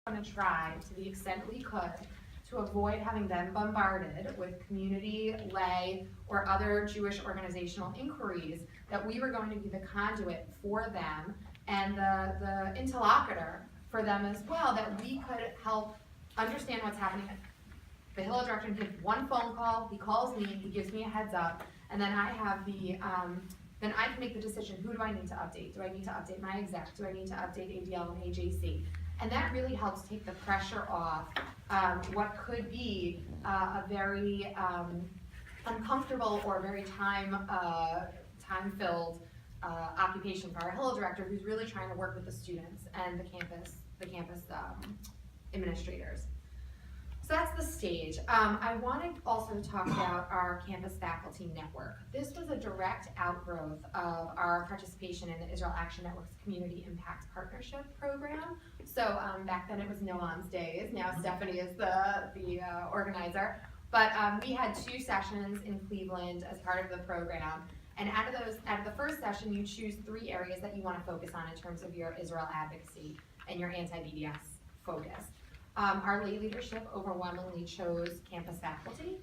going to try, to the extent we could, to avoid having them bombarded with community, lay, or other Jewish organizational inquiries, that we were going to be the conduit for them and the interlocutor for them as well, that we could help understand what's happening. The Hillel director gives one phone call, he calls me, he gives me a heads up, and then I have the, then I can make the decision, who do I need to update? Do I need to update my exec? Do I need to update ADL and AJC? And that really helps take the pressure off what could be a very uncomfortable or very time-filled occupation for our Hillel director, who's really trying to work with the students and the campus administrators. So that's the stage. I want to also talk about our campus faculty network. This was a direct outgrowth of our participation in the Israel Action Network's Community Impact Partnership Program. So back then it was Noam's days. Now Stephanie is the organizer. But we had 2 sessions in Cleveland as part of the program. And out of the first session, you choose 3 areas that you want to focus on in terms of your Israel advocacy and your anti-BDS focus. Our lay leadership overwhelmingly chose campus faculty.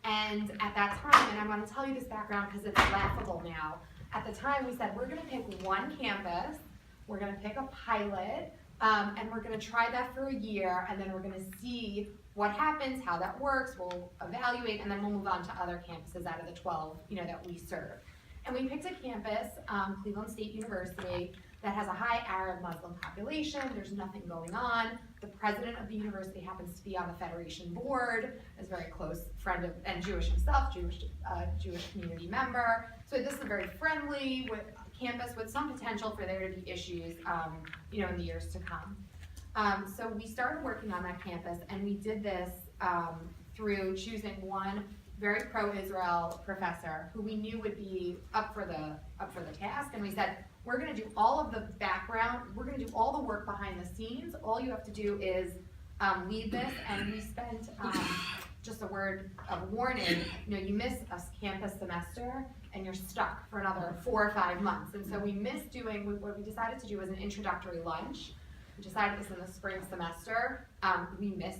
And at that time, and I want to tell you this background because it's laughable now, at the time we said, we're going to pick one campus, we're going to pick a pilot, and we're going to try that for a year, and then we're going to see what happens, how that works, we'll evaluate, and then we'll move on to other campuses out of the 12 that we serve. And we picked a campus, Cleveland State University, that has a high Arab Muslim population. There's nothing going on. The president of the university happens to be on the Federation board, is a very close friend of, and Jewish himself, Jewish community member. So this is a very friendly campus with some potential for there to be issues, in the years to come. So we started working on that campus, and we did this through choosing one very pro-Israel professor who we knew would be up for the task, and we said, we're going to do all of the background, we're going to do all the work behind the scenes. All you have to do is lead this, and we spent, just a word of warning, you miss a campus semester and you're stuck for another 4 or 5 months. And so we missed doing, what we decided to do was an introductory lunch. We decided this in the spring semester. We missed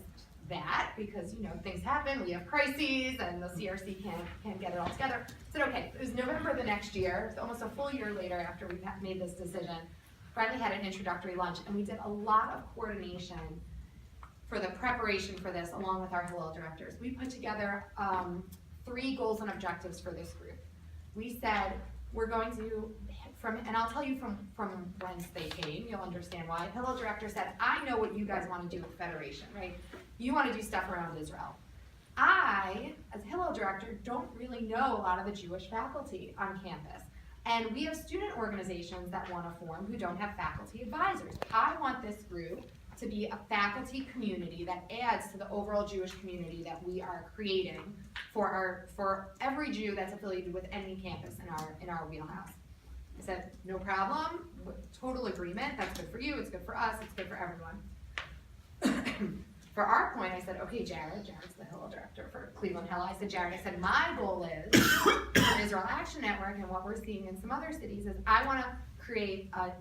that because things happen, we have crises, and the CRC can't get it all together. So okay, it was November the next year, it's almost a full year later after we made this decision. Finally had an introductory lunch, and we did a lot of coordination for the preparation for this along with our Hillel directors. We put together 3 goals and objectives for this group. We said we're going to, and I'll tell you from whence they came, you'll understand why. Hillel director said, I know what you guys want to do with Federation, right? You want to do stuff around Israel. I, as Hillel director, don't really know a lot of the Jewish faculty on campus. And we have student organizations that want to form who don't have faculty advisors. I want this group to be a faculty community that adds to the overall Jewish community that we are creating for every Jew that's affiliated with any campus in our wheelhouse. I said, no problem, total agreement, that's good for you, it's good for us, it's good for everyone. For our point, I said, okay, Jared's the Hillel director for Cleveland Hill. I said, Jared, my goal is, for Israel Action Network, and what we're seeing in some other cities, is I want to create a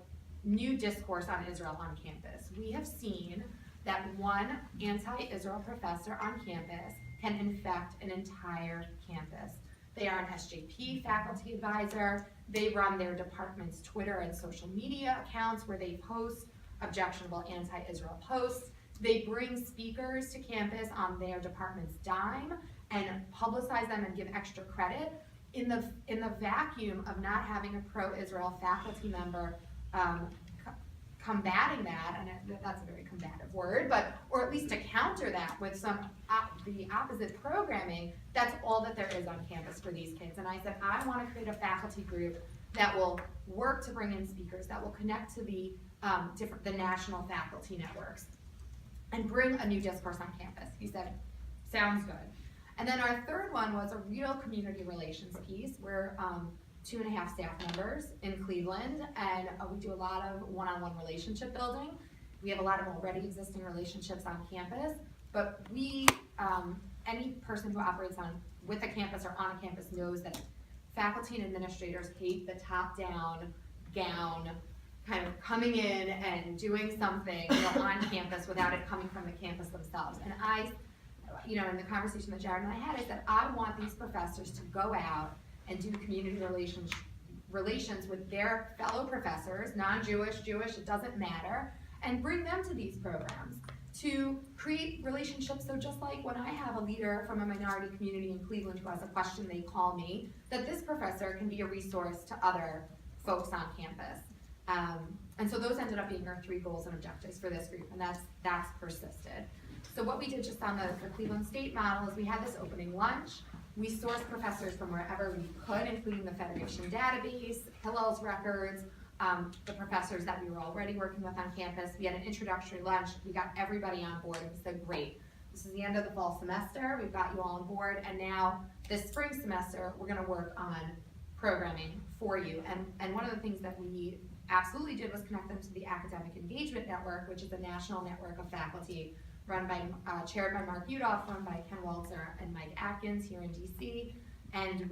new discourse on Israel on campus. We have seen that one anti-Israel professor on campus can infect an entire campus. They are an SJP faculty advisor. They run their department's Twitter and social media accounts where they post objectionable anti-Israel posts. They bring speakers to campus on their department's dime and publicize them and give extra credit. In the vacuum of not having a pro-Israel faculty member combating that, and that's a very combative word, or at least to counter that with the opposite programming, that's all that there is on campus for these kids. And I said, I want to create a faculty group that will work to bring in speakers, that will connect to the national faculty networks, and bring a new discourse on campus. He said, sounds good. And then our third one was a real community relations piece. We're 2.5 staff members in Cleveland, and we do a lot of one-on-one relationship building. We have a lot of already existing relationships on campus, but any person who operates with a campus or on a campus knows that faculty and administrators hate the top-down, gown, kind of coming in and doing something on campus without it coming from the campus themselves. And I, in the conversation that Jared and I had, I said, I want these professors to go out and do community relations with their fellow professors, non-Jewish, Jewish, it doesn't matter, and bring them to these programs to create relationships. So just like when I have a leader from a minority community in Cleveland who has a question, they call me, that this professor can be a resource to other folks on campus. And so those ended up being our 3 goals and objectives for this group, and that's persisted. So what we did just on the Cleveland State model is we had this opening lunch. We sourced professors from wherever we could, including the Federation database, Hillel's records, the professors that we were already working with on campus. We had an introductory lunch. We got everybody on board and we said, great, this is the end of the fall semester. We've got you all on board. And now this spring semester, we're gonna work on programming for you. And one of the things that we absolutely did was connect them to the Academic Engagement Network, which is a national network of faculty run by, chaired by Mark Udoff, run by Ken Walzer and Mike Atkins here in DC. And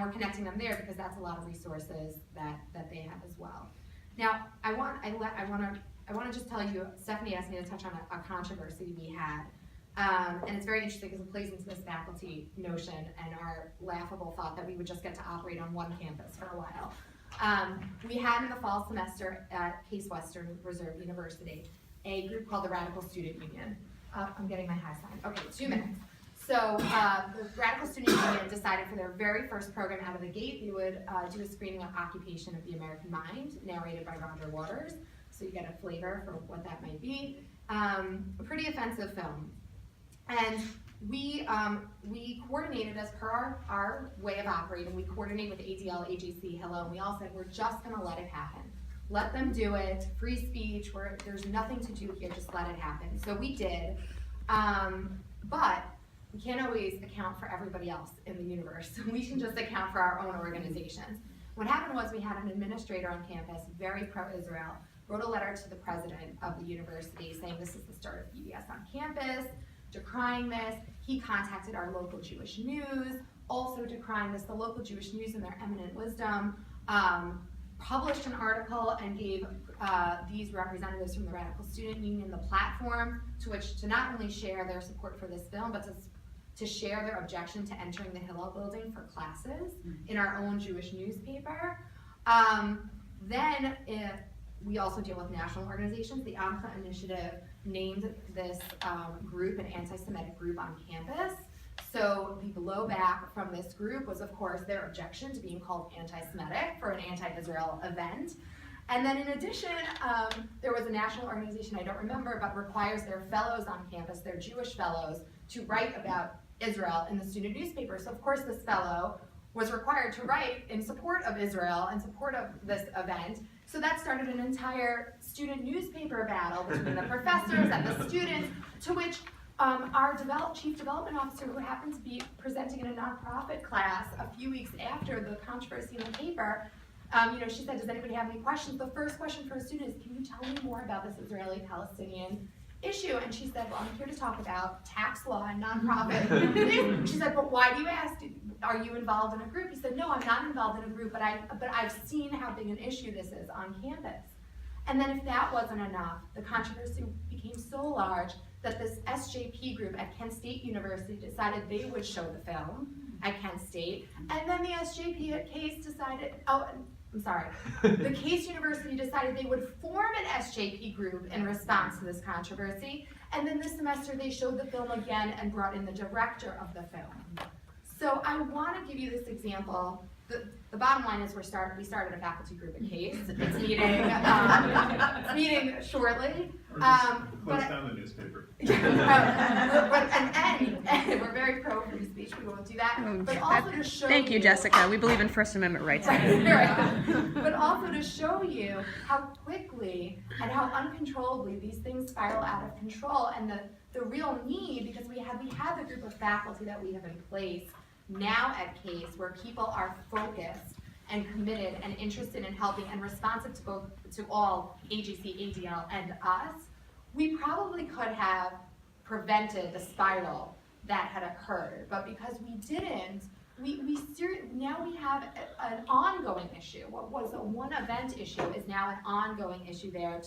we're connecting them there because that's a lot of resources that they have as well. Now, I want to just tell you, Stephanie asked me to touch on a controversy we had. And it's very interesting because it plays into this faculty notion and our laughable thought that we would just get to operate on one campus for a while. We had in the fall semester at Case Western Reserve University a group called the Radical Student Union. I'm getting my high sign. Okay, 2 minutes. So the Radical Student Union decided for their very first program out of the gate, they would do a screening of Occupation of the American Mind, narrated by Roger Waters. So you get a flavor for what that might be. A pretty offensive film. And we coordinated as per our way of operating. We coordinated with ADL, AJC, Hello, and we all said, we're just gonna let it happen. Let them do it, free speech, there's nothing to do here, just let it happen. So we did, but we can't always account for everybody else in the universe. We can just account for our own organizations. What happened was we had an administrator on campus, very pro-Israel, wrote a letter to the president of the university saying this is the start of PBS on campus, decrying this. He contacted our local Jewish news, also decrying this. The local Jewish news in their eminent wisdom published an article and gave these representatives from the Radical Student Union the platform to not only share their support for this film, but to share their objection to entering the Hillel building for classes in our own Jewish newspaper. Then we also deal with national organizations. The Amcha Initiative named this group an anti-Semitic group on campus. So the blowback from this group was, of course, their objection to being called anti-Semitic for an anti-Israel event. And then in addition, there was a national organization, I don't remember, but requires their fellows on campus, their Jewish fellows, to write about Israel in the student newspaper. So of course this fellow was required to write in support of Israel and support of this event. So that started an entire student newspaper battle between the professors and the students, to which our chief development officer, who happened to be presenting in a nonprofit class a few weeks after the controversy in the paper, she said, does anybody have any questions? The first question for a student is, can you tell me more about this Israeli-Palestinian issue? And she said, well, I'm here to talk about tax law and nonprofit. She said, but why do you ask? Are you involved in a group? He said, no, I'm not involved in a group, but I've seen how big an issue this is on campus. And then if that wasn't enough, the controversy became so large that this SJP group at Kent State University decided they would show the film at Kent State. And then the SJP at Case decided, the Case University decided they would form an SJP group in response to this controversy. And then this semester they showed the film again and brought in the director of the film. So I want to give you this example. The bottom line is we started a faculty group at Case. It's meeting shortly. Close down the newspaper. And we're very pro free speech. We won't do that. But also to show Thank you, Jessica. We believe in First Amendment rights. But also to show you how quickly and how uncontrollably these things spiral out of control, and the real need, because we have the group of faculty that we have in place now at Case, where people are focused and committed and interested in helping and responsive to all AGC, ADL, and us. We probably could have prevented the spiral that had occurred, but because we didn't, now we have an ongoing issue. What was a one event issue is now an ongoing issue there